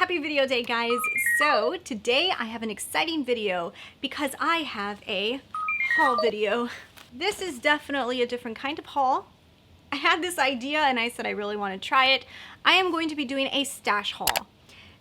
Happy video day, guys. So today I have an exciting video because I have a haul video. This is definitely a different kind of haul. I had this idea and I said I really want to try it. I am going to be doing a stash haul.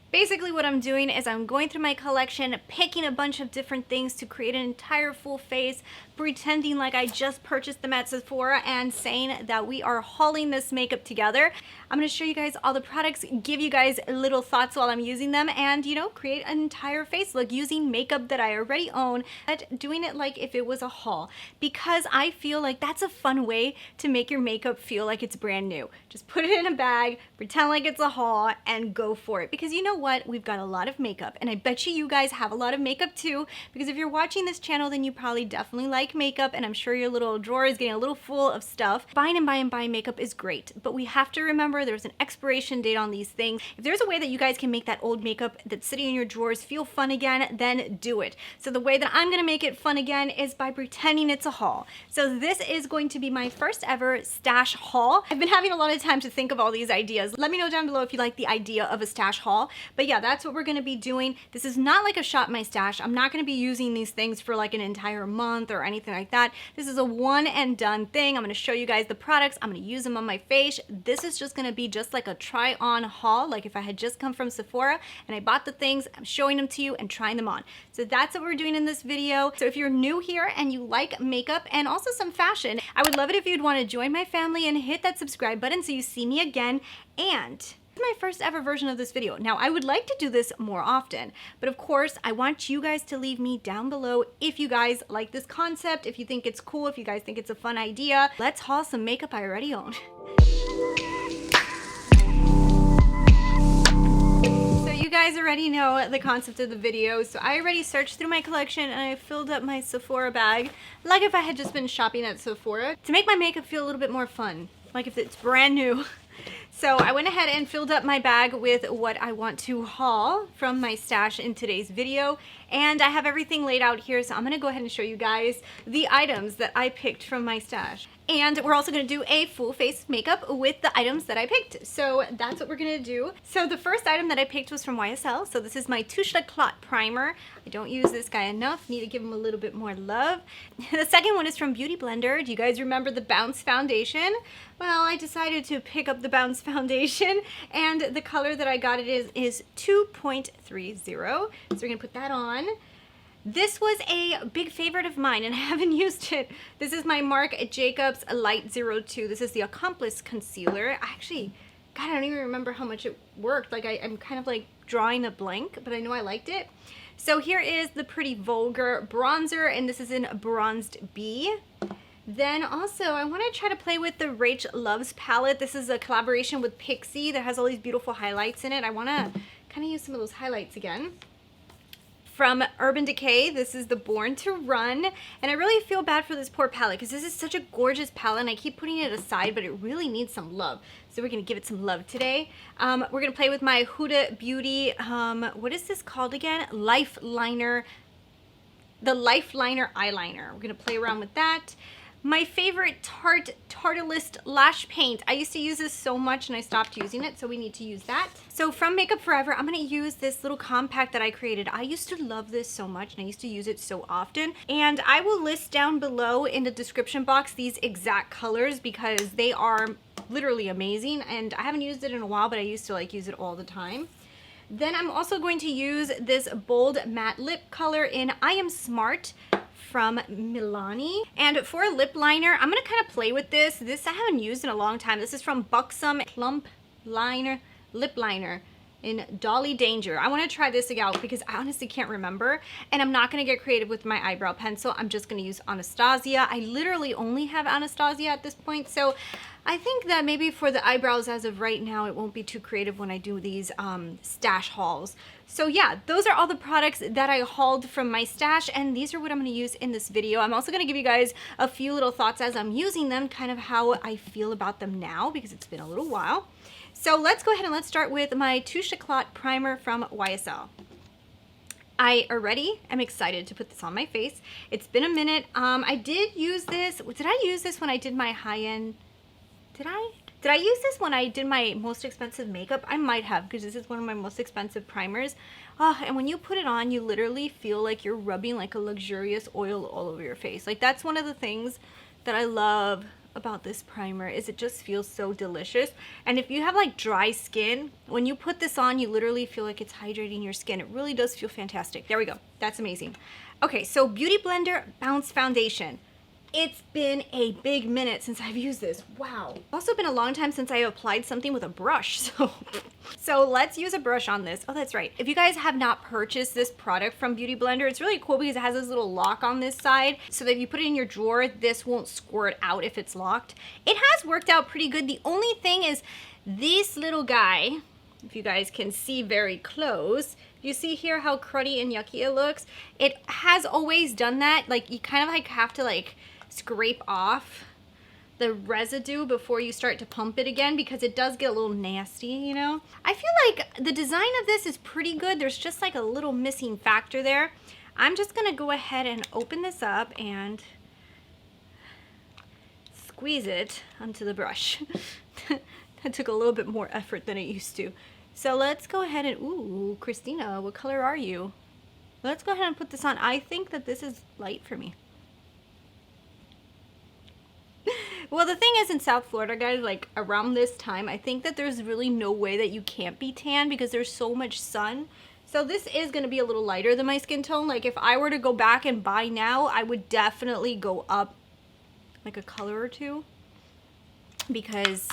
Basically what I'm doing is I'm going through my collection, picking a bunch of different things to create an entire full face, pretending like I just purchased them at Sephora and saying that we are hauling this makeup together. I'm going to show you guys all the products, give you guys little thoughts while I'm using them, and you know, create an entire face look using makeup that I already own, but doing it like if it was a haul, because I feel like that's a fun way to make your makeup feel like it's brand new. Just put it in a bag, pretend like it's a haul, and go for it. Because you know what? We've got a lot of makeup, and I bet you guys have a lot of makeup too, because if you're watching this channel, then you probably definitely like makeup, and I'm sure your little drawer is getting a little full of stuff. Buying and buying makeup is great, but we have to remember there's an expiration date on these things. If there's a way that you guys can make that old makeup that's sitting in your drawers feel fun again, then do it. So the way that I'm gonna make it fun again is by pretending it's a haul. So this is going to be my first ever stash haul. I've been having a lot of time to think of all these ideas. Let me know down below if you like the idea of a stash haul. But yeah, that's what we're gonna be doing. This is not like a shop my stash. I'm not gonna be using these things for like an entire month or anything like that. This is a one and done thing. I'm gonna show you guys the products. I'm gonna use them on my face. This is just gonna be just like a try on haul, like if I had just come from Sephora and I bought the things, I'm showing them to you and trying them on. So that's what we're doing in this video. So if you're new here and you like makeup and also some fashion, I would love it if you'd want to join my family and hit that subscribe button so you see me again. And this is my first ever version of this video. Now I would like to do this more often, but of course I want you guys to leave me down below if you guys like this concept, if you think it's cool, if you guys think it's a fun idea. Let's haul some makeup I already own. You guys already know the concept of the video, so I already searched through my collection and I filled up my Sephora bag like if I had just been shopping at Sephora to make my makeup feel a little bit more fun, like if it's brand new. So I went ahead and filled up my bag with what I want to haul from my stash in today's video, and I have everything laid out here, so I'm gonna go ahead and show you guys the items that I picked from my stash. And we're also gonna do a full face makeup with the items that I picked. So that's what we're gonna do. So the first item that I picked was from YSL. So this is my Touche Eclat primer. I don't use this guy enough, need to give him a little bit more love. The second one is from Beauty Blender. Do you guys remember the Bounce foundation? Well, I decided to pick up the Bounce foundation, and the color that I got it is 2.30. So we're gonna put that on. This was a big favorite of mine and I haven't used it. This is my Marc Jacobs Light 02. This is the Accomplice concealer. God, I don't even remember how much it worked. Like I'm kind of like drawing a blank, but I know I liked it. So here is the pretty Vulgar bronzer, and this is in Bronzed B. Then also I want to try to play with the Rachh Loves palette. This is a collaboration with Pixi that has all these beautiful highlights in it. I want to kind of use some of those highlights again. From Urban Decay, this is the Born to Run, and I really feel bad for this poor palette because this is such a gorgeous palette and I keep putting it aside, but it really needs some love. So we're gonna give it some love today. We're gonna play with my Huda Beauty, what is this called again? Life Liner, the Life Liner eyeliner. We're gonna play around with that. My favorite Tarte Tarteist lash paint. I used to use this so much and I stopped using it, so we need to use that. So from Makeup Forever, I'm gonna use this little compact that I created. I used to love this so much and I used to use it so often. And I will list down below in the description box these exact colors because they are literally amazing, and I haven't used it in a while, but I used to like use it all the time. Then I'm also going to use this bold matte lip color in I Am Smart from Milani. And for a lip liner, I'm gonna kind of play with this. This I haven't used in a long time. This is from Buxom Plumpline Lip Liner in Dolly Danger. I want to try this out because I honestly can't remember, and I'm not going to get creative with my eyebrow pencil. I'm just going to use Anastasia. I literally only have Anastasia at this point, so I think that maybe for the eyebrows as of right now, it won't be too creative when I do these stash hauls. So yeah, those are all the products that I hauled from my stash, and these are what I'm going to use in this video. I'm also going to give you guys a few little thoughts as I'm using them, kind of how I feel about them now because it's been a little while. So let's go ahead and let's start with my Touche Eclat primer from YSL. I already am excited to put this on my face. It's been a minute. I did use this. Did I use this when I did my high-end? Did I? Did I use this when I did my most expensive makeup? I might have, because this is one of my most expensive primers. And when you put it on, you literally feel like you're rubbing like a luxurious oil all over your face. Like, that's one of the things that I love about this primer, is it just feels so delicious. And if you have like dry skin, when you put this on, you literally feel like it's hydrating your skin. It really does feel fantastic. There we go. That's amazing. Okay, so Beauty Blender Bounce Foundation. It's been a big minute since I've used this. Wow. Also been a long time since I applied something with a brush. So let's use a brush on this. Oh, that's right. If you guys have not purchased this product from Beauty Blender, it's really cool because it has this little lock on this side so that if you put it in your drawer, this won't squirt out if it's locked. It has worked out pretty good. The only thing is this little guy, if you guys can see very close, you see here how cruddy and yucky it looks? It has always done that. Like, you kind of like have to like scrape off the residue before you start to pump it again, because it does get a little nasty, you know? I feel like the design of this is pretty good. There's just like a little missing factor there. I'm just gonna go ahead and open this up and squeeze it onto the brush. That took a little bit more effort than it used to. So let's go ahead and, ooh, Christina, what color are you? Let's go ahead and put this on. I think that this is light for me. Well, the thing is, in South Florida, guys, like around this time, I think that there's really no way that you can't be tan because there's so much sun. So this is going to be a little lighter than my skin tone. Like, if I were to go back and buy now, I would definitely go up like a color or two, because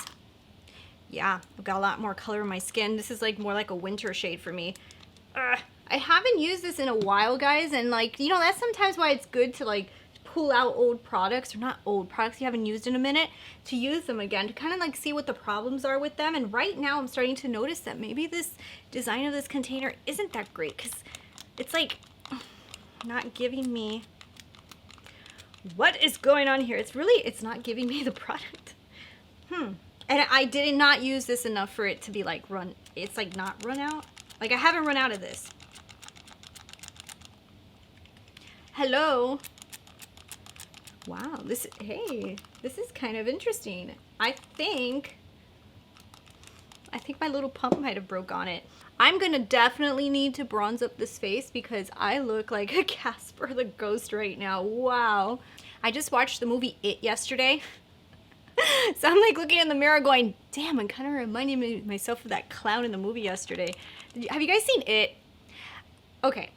yeah, I've got a lot more color in my skin. This is like more like a winter shade for me. I haven't used this in a while, guys, and like, you know, that's sometimes why it's good to like pull out old products, or not old products you haven't used in a minute, to use them again, to kind of like see what the problems are with them. And right now I'm starting to notice that maybe this design of this container isn't that great, because it's like not giving me, what is going on here? It's not giving me the product. And I did not use this enough for it to be like it's like not run out. Like, I haven't run out of this. Hello. Wow, hey, this is kind of interesting. I think my little pump might have broke on it. I'm gonna definitely need to bronze up this face because I look like a Casper the Ghost right now. Wow. I just watched the movie It yesterday. So I'm like looking in the mirror going, damn, I'm kind of reminding myself of that clown in the movie yesterday. Have you guys seen It? Okay.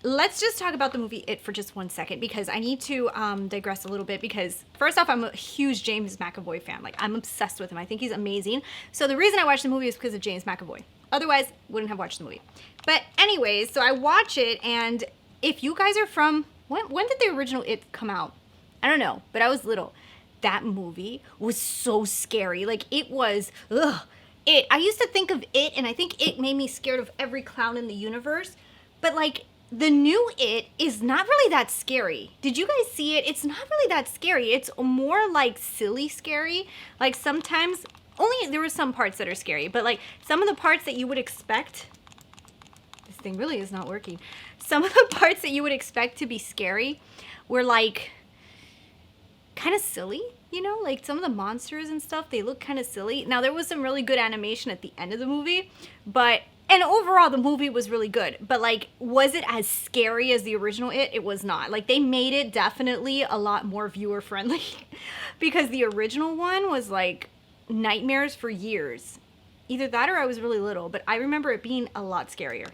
Let's just talk about the movie It for just 1 second, because I need to digress a little bit, because first off, I'm a huge James McAvoy fan. Like, I'm obsessed with him. I think he's amazing. So the reason I watched the movie is because of James McAvoy. Otherwise, wouldn't have watched the movie. But anyways, so I watch it, and if you guys are from, when did the original It come out? I don't know, but I was little. That movie was so scary. Like, it was, ugh. I used to think of It, and I think It made me scared of every clown in the universe. But like, the new It is not really that scary. Did you guys see it? It's not really that scary. It's more like silly scary. Like, sometimes, only there were some parts that are scary, but like some of the parts that you would expect, this thing really is not working. Some of the parts that you would expect to be scary were like kind of silly, you know, like some of the monsters and stuff, they look kind of silly. Now, there was some really good animation at the end of the movie, and overall the movie was really good, but like, was it as scary as the original It? It was not. Like, they made it definitely a lot more viewer friendly because the original one was like nightmares for years. Either that or I was really little, but I remember it being a lot scarier.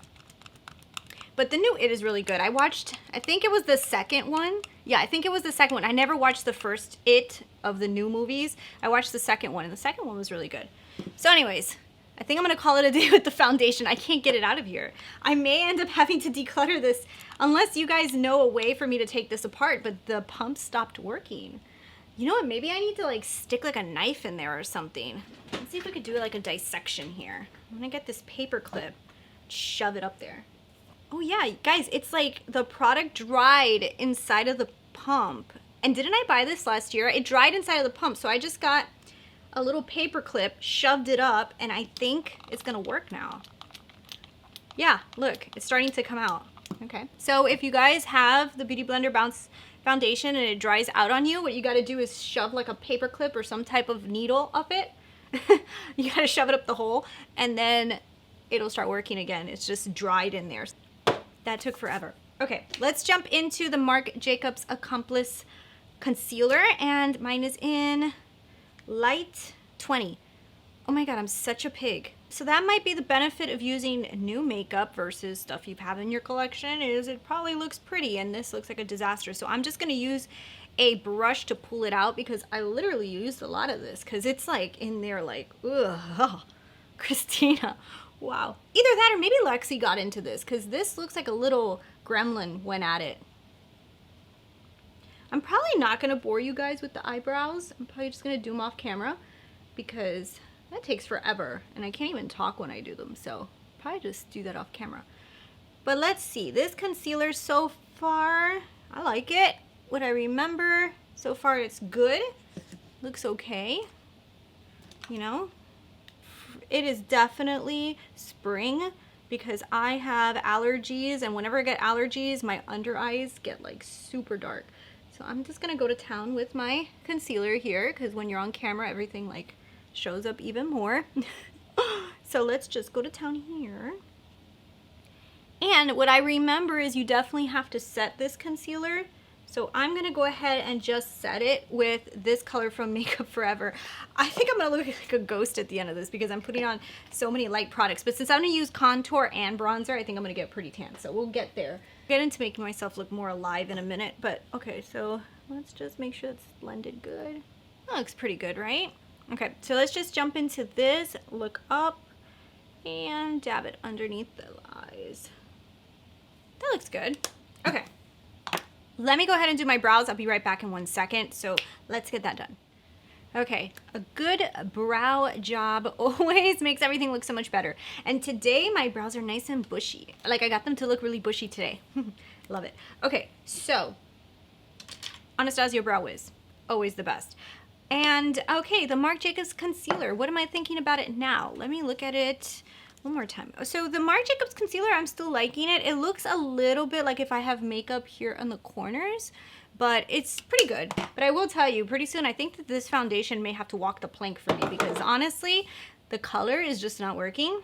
But the new It is really good. I watched, I think it was the second one. Yeah, I think it was the second one. I never watched the first It of the new movies. I watched the second one, and the second one was really good. So anyways, I think I'm going to call it a day with the foundation. I can't get it out of here. I may end up having to declutter this unless you guys know a way for me to take this apart, but the pump stopped working. You know what? Maybe I need to like stick like a knife in there or something. Let's see if we could do like a dissection here. I'm going to get this paper clip, shove it up there. Oh yeah, guys, it's like the product dried inside of the pump. And didn't I buy this last year? It dried inside of the pump, so I just got a little paper clip, shoved it up, and I think it's gonna work now. Yeah, look, it's starting to come out. Okay, so if you guys have the Beauty Blender Bounce Foundation and it dries out on you, what you gotta do is shove like a paper clip or some type of needle up it. You gotta shove it up the hole and then it'll start working again. It's just dried in there. That took forever. Okay, let's jump into the Marc Jacobs Accomplice concealer, and mine is in light 20. Oh my god, I'm such a pig. So that might be the benefit of using new makeup versus stuff you've had in your collection, is it probably looks pretty and this looks like a disaster. So I'm just gonna use a brush to pull it out because I literally used a lot of this because it's like in there like, ugh, Christina, wow. Either that or maybe Lexi got into this because this looks like a little gremlin went at it. I'm probably not gonna bore you guys with the eyebrows. I'm probably just gonna do them off camera because that takes forever and I can't even talk when I do them, so probably just do that off camera. But let's see, this concealer so far, I like it. What I remember so far, it's good. Looks okay. You know, it is definitely spring because I have allergies, and whenever I get allergies, my under eyes get like super dark. So I'm just gonna go to town with my concealer here because when you're on camera, everything like shows up even more. So let's just go to town here. And what I remember is you definitely have to set this concealer. So I'm gonna go ahead and just set it with this color from Makeup Forever. I think I'm gonna look like a ghost at the end of this because I'm putting on so many light products. But since I'm gonna use contour and bronzer, I think I'm gonna get pretty tan. So we'll get there. Get into making myself look more alive in a minute. But okay, so let's just make sure it's blended good. That looks pretty good, right? Okay, so let's just jump into this, look up, and dab it underneath the eyes. That looks good. Okay. Let me go ahead and do my brows. I'll be right back in 1 second. So let's get that done. Okay, a good brow job always makes everything look so much better. And today my brows are nice and bushy. Like I got them to look really bushy today. Love it. Okay, so Anastasia Brow Wiz, always the best. And okay, the Marc Jacobs concealer. What am I thinking about it now? Let me look at it one more time. So the Marc Jacobs concealer, I'm still liking it. It looks a little bit like if I have makeup here on the corners, but it's pretty good. But I will tell you, pretty soon I think that this foundation may have to walk the plank for me because honestly, the color is just not working.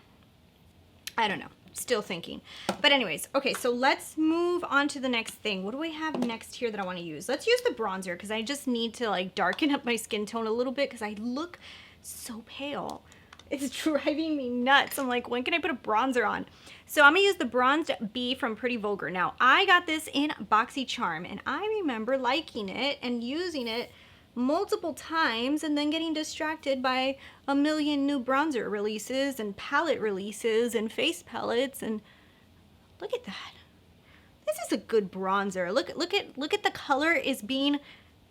I don't know. Still thinking. But anyways, okay, so let's move on to the next thing. What do we have next here that I want to use? Let's use the bronzer because I just need to like darken up my skin tone a little bit because I look so pale. It's driving me nuts. I'm like, when can I put a bronzer on? So I'm gonna use the Bronzed Bee from Pretty Vulgar. Now, I got this in BoxyCharm, and I remember liking it and using it multiple times and then getting distracted by a million new bronzer releases and palette releases and face palettes, and look at that. This is a good bronzer. Look at the color is being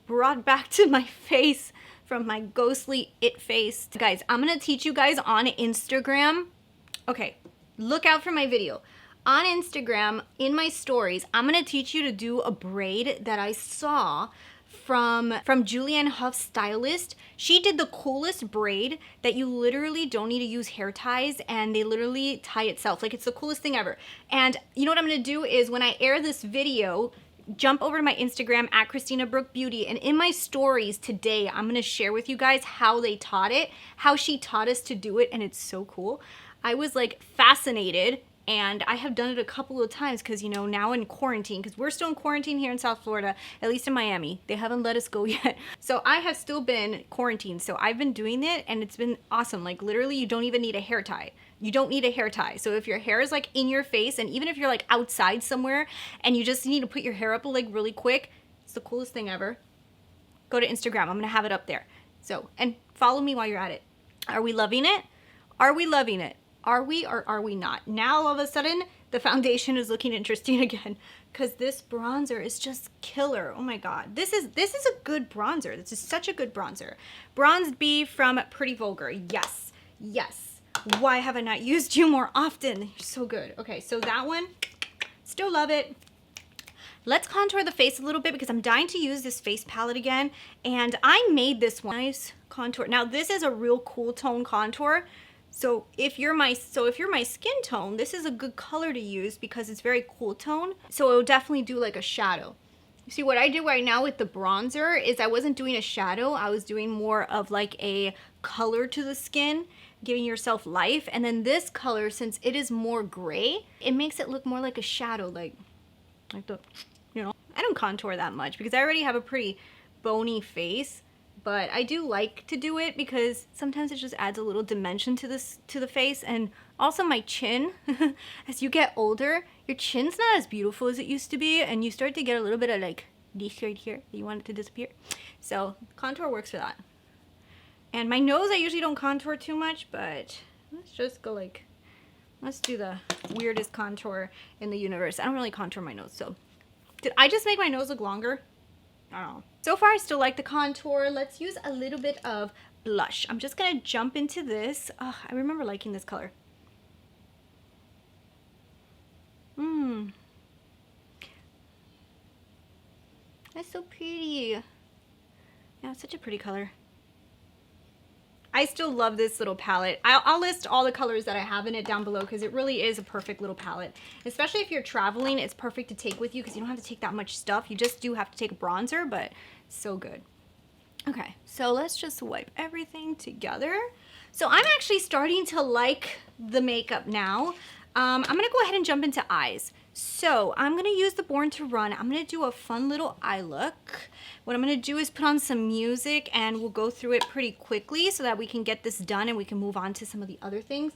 brought back to my face from my ghostly it face. Guys, I'm gonna teach you guys on Instagram. Okay, look out for my video. On Instagram, in my stories, I'm gonna teach you to do a braid that I saw from Julianne Hough's stylist. She did the coolest braid that you literally don't need to use hair ties and they literally tie itself. Like it's the coolest thing ever. And you know what I'm gonna do is when I air this video, jump over to my Instagram at Christina Brooke Beauty, and in my stories today I'm gonna share with you guys how they taught it, how she taught us to do it, and it's so cool. I was like fascinated, and I have done it a couple of times because you know now in quarantine, because we're still in quarantine here in South Florida, at least in Miami. They haven't let us go yet. So I have still been quarantined, so I've been doing it and it's been awesome. Like literally you don't even need a hair tie. You don't need a hair tie. So if your hair is like in your face, and even if you're like outside somewhere and you just need to put your hair up like really quick, it's the coolest thing ever. Go to Instagram. I'm gonna have it up there. So, and follow me while you're at it. Are we loving it? Are we loving it? Are we or are we not? Now all of a sudden the foundation is looking interesting again because this bronzer is just killer. Oh my god. This is a good bronzer. This is such a good bronzer. Bronzed Bee from Pretty Vulgar. Yes. Yes. Why have I not used you more often? You're so good. Okay, so that one, still love it. Let's contour the face a little bit because I'm dying to use this face palette again. And I made this one nice contour. Now this is a real cool tone contour. So if you're my skin tone, this is a good color to use because it's very cool tone. So it will definitely do like a shadow. You see what I did right now with the bronzer is I wasn't doing a shadow. I was doing more of like a color to the skin, giving yourself life. And then this color, since it is more gray, it makes it look more like a shadow, like the, you know. I don't contour that much because I already have a pretty bony face, but I do like to do it because sometimes it just adds a little dimension to the face. And also my chin, as you get older, your chin's not as beautiful as it used to be, and you start to get a little bit of like this right here. You want it to disappear. So contour works for that. And my nose, I usually don't contour too much, but let's just go like, let's do the weirdest contour in the universe. I don't really contour my nose, so. Did I just make my nose look longer? I don't know. So far, I still like the contour. Let's use a little bit of blush. I'm just gonna jump into this. Oh, I remember liking this color. That's so pretty. Yeah, it's such a pretty color. I still love this little palette. I'll list all the colors that I have in it down below because it really is a perfect little palette. Especially if you're traveling, it's perfect to take with you because you don't have to take that much stuff. You just do have to take a bronzer, but it's so good. Okay, so let's just wipe everything together. So I'm actually starting to like the makeup now. I'm gonna go ahead and jump into eyes. So I'm gonna use the Born to Run. I'm gonna do a fun little eye look. What I'm gonna do is put on some music and we'll go through it pretty quickly so that we can get this done and we can move on to some of the other things.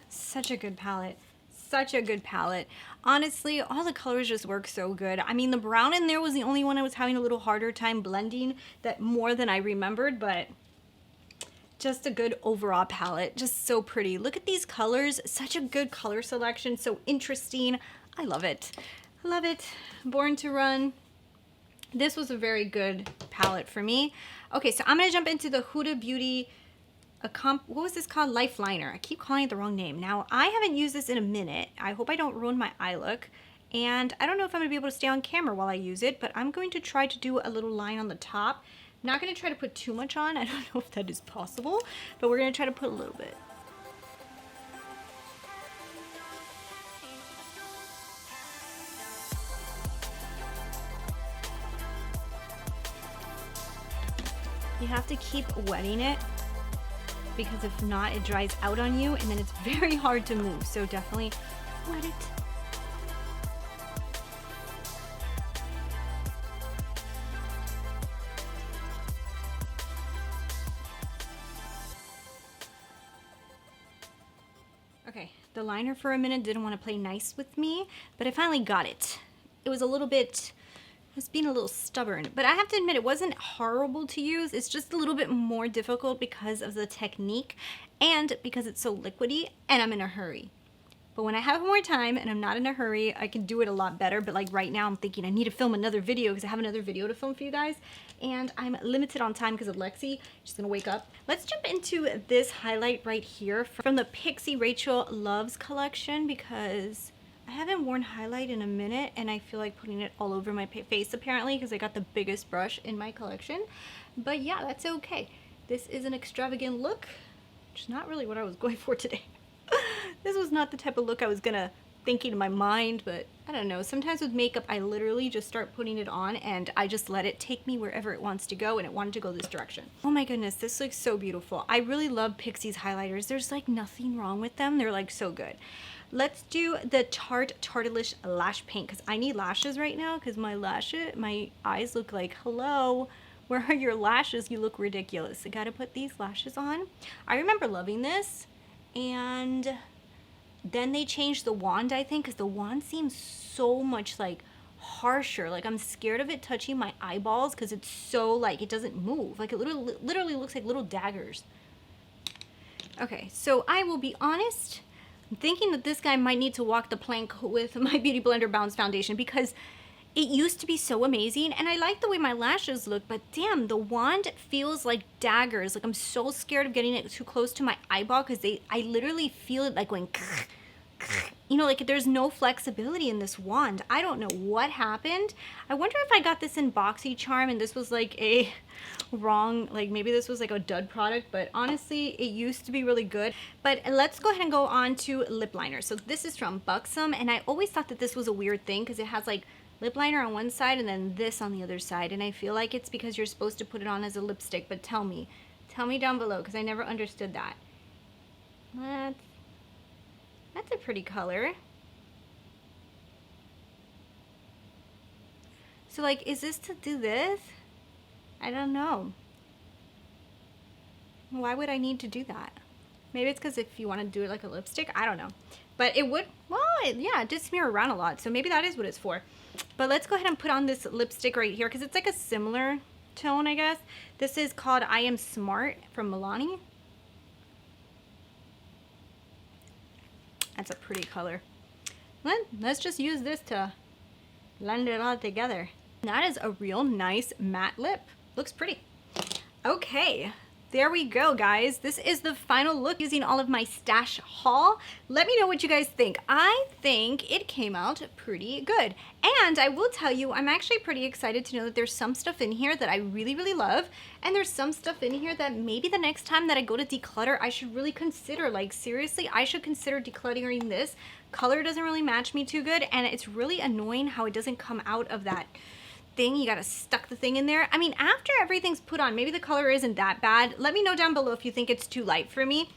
Such a good palette. Such a good palette. Honestly, all the colors just work so good. I mean, the brown in there was the only one I was having a little harder time blending that more than I remembered, but just a good overall palette. Just so pretty. Look at these colors. Such a good color selection. So interesting. I love it. I love it. Born to Run. This was a very good palette for me. Okay, so I'm going to jump into the Huda Beauty what was this called? Life Liner. I keep calling it the wrong name. Now, I haven't used this in a minute. I hope I don't ruin my eye look. And I don't know if I'm going to be able to stay on camera while I use it, but I'm going to try to do a little line on the top. I'm not going to try to put too much on. I don't know if that is possible, but we're going to try to put a little bit. You have to keep wetting it, because if not, it dries out on you and then it's very hard to move. So definitely wet it. Okay, the liner for a minute didn't want to play nice with me, but I finally got it. It was a little bit, it's being a little stubborn, but I have to admit it wasn't horrible to use. It's just a little bit more difficult because of the technique and because it's so liquidy and I'm in a hurry. But when I have more time and I'm not in a hurry, I can do it a lot better. But like right now I'm thinking I need to film another video because I have another video to film for you guys and I'm limited on time because of Lexi. She's gonna wake up. Let's jump into this highlight right here from the Pixi Rachel Loves collection because I haven't worn highlight in a minute and I feel like putting it all over my face apparently because I got the biggest brush in my collection. But yeah, that's okay. This is an extravagant look, which is not really what I was going for today. This was not the type of look I was thinking in my mind, but I don't know, sometimes with makeup, I literally just start putting it on and I just let it take me wherever it wants to go, and it wanted to go this direction. Oh my goodness, this looks so beautiful. I really love Pixi's highlighters. There's like nothing wrong with them. They're like so good. Let's do the Tarte Tartelicious Lash Paint because I need lashes right now because my eyes look like, hello, where are your lashes? You look ridiculous. I gotta put these lashes on. I remember loving this, and then they changed the wand, I think, because the wand seems so much like harsher. Like I'm scared of it touching my eyeballs because it's so like it doesn't move. Like it literally looks like little daggers. Okay, so I will be honest. I'm thinking that this guy might need to walk the plank with my Beauty Blender Bounce Foundation because it used to be so amazing and I like the way my lashes look, but damn, the wand feels like daggers. Like I'm so scared of getting it too close to my eyeball because I literally feel it like going, you know, like there's no flexibility in this wand. I don't know what happened. I wonder if I got this in BoxyCharm and this was like a wrong, like maybe this was like a dud product, but honestly it used to be really good. But let's go ahead and go on to lip liner. So this is from Buxom, and I always thought that this was a weird thing because it has like lip liner on one side and then this on the other side, and I feel like it's because you're supposed to put it on as a lipstick. But tell me down below because I never understood that. That's a pretty color. So like, is this to do this? I don't know. Why would I need to do that? Maybe it's because if you want to do it like a lipstick, I don't know. But it would, well, yeah, it did smear around a lot. So maybe that is what it's for. But let's go ahead and put on this lipstick right here because it's like a similar tone, I guess. This is called I Am Smart from Milani. That's a pretty color. Let's just use this to blend it all together. That is a real nice matte lip. Looks pretty. Okay, there we go, guys. This is the final look using all of my stash haul. Let me know what you guys think. I think it came out pretty good. And I will tell you, I'm actually pretty excited to know that there's some stuff in here that I really, really love. And there's some stuff in here that maybe the next time that I go to declutter, I should really consider. Like, seriously, I should consider decluttering this. Color doesn't really match me too good, and it's really annoying how it doesn't come out of that thing. You gotta stuck the thing in there. I mean, after everything's put on, maybe the color isn't that bad. Let me know down below if you think it's too light for me.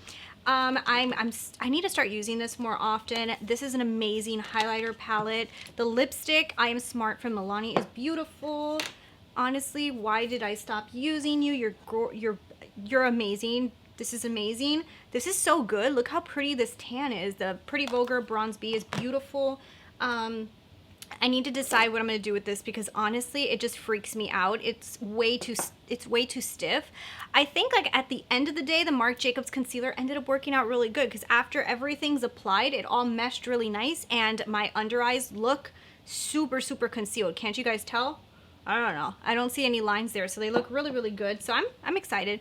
I need to start using this more often. This is an amazing highlighter palette. The lipstick, I Am Smart from Milani, is beautiful. Honestly, why did I stop using you? You're amazing. This is amazing. This is so good. Look how pretty this tan is. The Pretty Vulgar Bronze B is beautiful. I need to decide what I'm going to do with this because honestly, it just freaks me out. It's way too stiff. I think like at the end of the day, the Marc Jacobs concealer ended up working out really good because after everything's applied, it all meshed really nice and my under eyes look super, super concealed. Can't you guys tell? I don't know. I don't see any lines there, so they look really, really good. So I'm excited.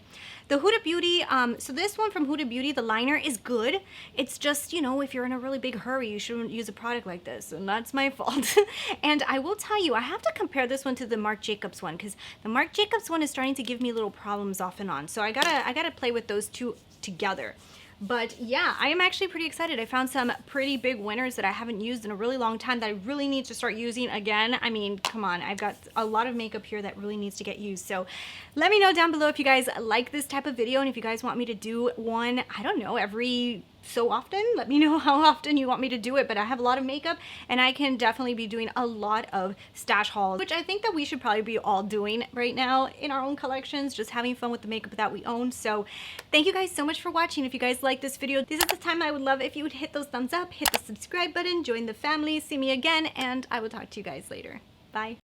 The Huda Beauty, so this one from Huda Beauty, the liner is good. It's just, you know, if you're in a really big hurry, you shouldn't use a product like this, and that's my fault. And I will tell you, I have to compare this one to the Marc Jacobs one because the Marc Jacobs one is starting to give me little problems off and on. So I gotta play with those two together. But yeah, I am actually pretty excited. I found some pretty big winners that I haven't used in a really long time that I really need to start using again. I mean, come on, I've got a lot of makeup here that really needs to get used. So let me know down below if you guys like this type of video and if you guys want me to do one, I don't know, every so often. Let me know how often you want me to do it, but I have a lot of makeup and I can definitely be doing a lot of stash hauls, which I think that we should probably be all doing right now in our own collections, just having fun with the makeup that we own. So thank you guys so much for watching. If you guys like this video, this is the time I would love if you would hit those thumbs up, hit the subscribe button, join the family, see me again, and I will talk to you guys later. Bye.